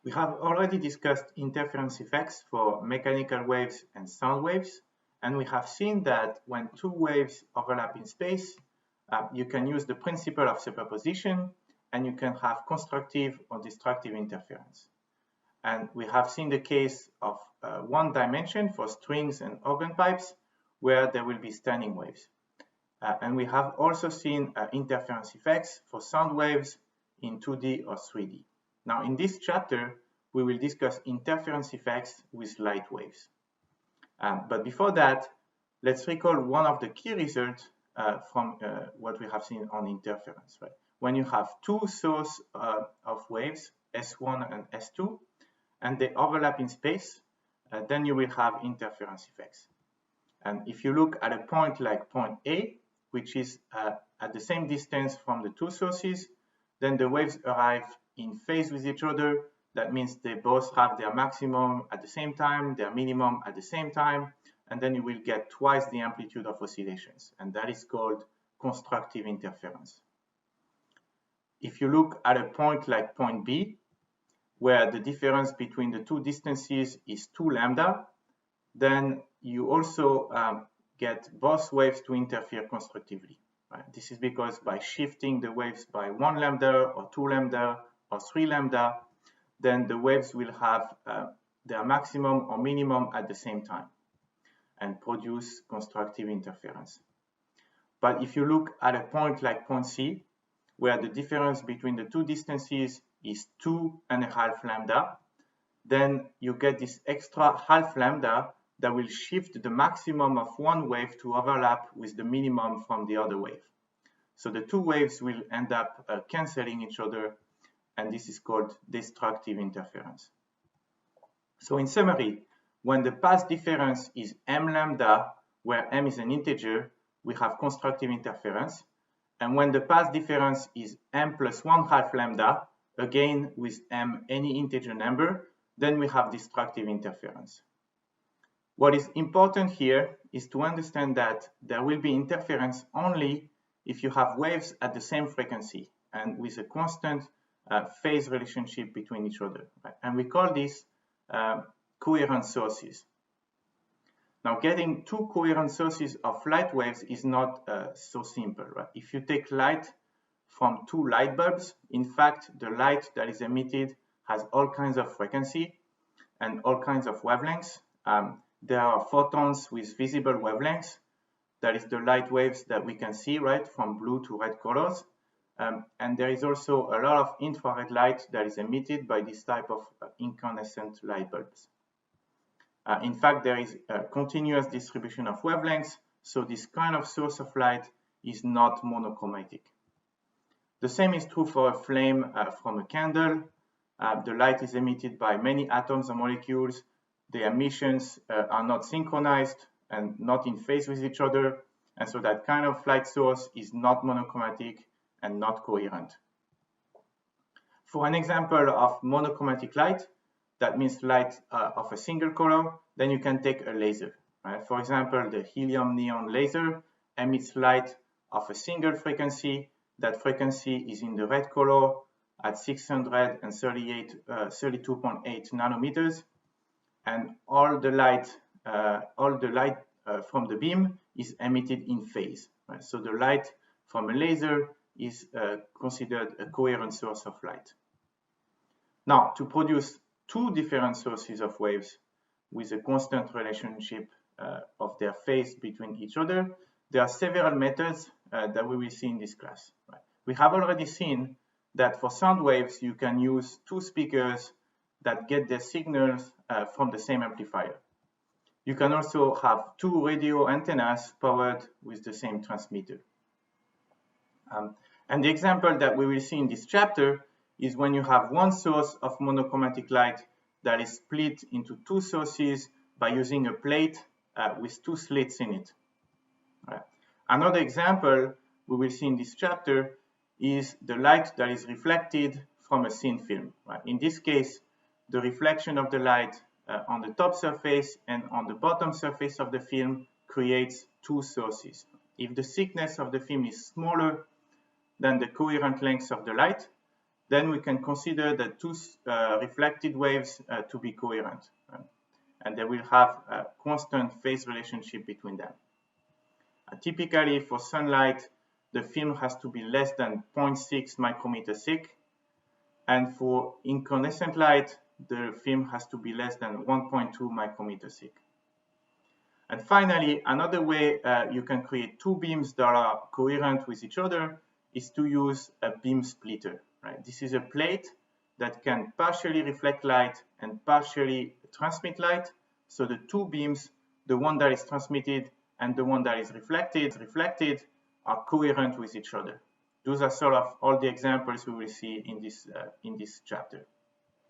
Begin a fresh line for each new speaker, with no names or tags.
We have already discussed interference effects for mechanical waves and sound waves, and we have seen that when two waves overlap in space, you can use the principle of superposition, and you can have constructive or destructive interference. And we have seen the case of one dimension for strings and organ pipes, where there will be standing waves. And we have also seen interference effects for sound waves in 2D or 3D. Now, in this chapter, we will discuss interference effects with light waves. But before that, let's recall one of the key results from what we have seen on interference. Right? When you have two sources of waves, S1 and S2, and they overlap in space, then you will have interference effects. And if you look at a point like point A, which is at the same distance from the two sources, then the waves arrive in phase with each other. That means they both have their maximum at the same time, their minimum at the same time, and then you will get twice the amplitude of oscillations, and that is called constructive interference. If you look at a point like point B, where the difference between the two distances is 2 lambda, then you also get both waves to interfere constructively. Right? This is because by shifting the waves by 1 lambda or 2 lambda or 3 lambda, then the waves will have their maximum or minimum at the same time and produce constructive interference. But if you look at a point like point C, where the difference between the two distances is 2.5 lambda, then you get this extra half lambda that will shift the maximum of one wave to overlap with the minimum from the other wave. So the two waves will end up canceling each other, and this is called destructive interference. So in summary, when the path difference is m lambda, where m is an integer, we have constructive interference. And when the path difference is m plus 1/2 lambda, again with m any integer number, then we have destructive interference. What is important here is to understand that there will be interference only if you have waves at the same frequency and with a constant phase relationship between each other. Right? And we call this coherent sources. Now, getting two coherent sources of light waves is not so simple. Right? If you take light from two light bulbs, in fact, the light that is emitted has all kinds of frequency and all kinds of wavelengths. There are photons with visible wavelengths. That is the light waves that we can see, right, from blue to red colors. And there is also a lot of infrared light that is emitted by this type of incandescent light bulbs. In fact, there is a continuous distribution of wavelengths, so this kind of source of light is not monochromatic. The same is true for a flame from a candle. The light is emitted by many atoms or molecules. The emissions are not synchronized and not in phase with each other, and so that kind of light source is not monochromatic and not coherent. For an example of monochromatic light, that means light of a single color, then you can take a laser. Right? For example, the helium neon laser emits light of a single frequency. That frequency is in the red color at 632.8 nanometers, and all the light from the beam is emitted in phase. Right? So the light from a laser is considered a coherent source of light. Now, to produce two different sources of waves with a constant relationship of their phase between each other, there are several methods that we will see in this class. Right? We have already seen that for sound waves, you can use two speakers that get their signals from the same amplifier. You can also have two radio antennas powered with the same transmitter. And the example that we will see in this chapter is when you have one source of monochromatic light that is split into two sources by using a plate with two slits in it. Right. Another example we will see in this chapter is the light that is reflected from a thin film. Right. In this case, the reflection of the light on the top surface and on the bottom surface of the film creates two sources. If the thickness of the film is smaller than the coherent length of the light, then we can consider the two reflected waves to be coherent. And they will have a constant phase relationship between them. Typically, for sunlight, the film has to be less than 0.6 micrometer thick. And for incandescent light, the film has to be less than 1.2 micrometer thick. And finally, another way you can create two beams that are coherent with each other is to use a beam splitter. Right? This is a plate that can partially reflect light and partially transmit light. So the two beams, the one that is transmitted and the one that is reflected are coherent with each other. Those are sort of all the examples we will see in this chapter.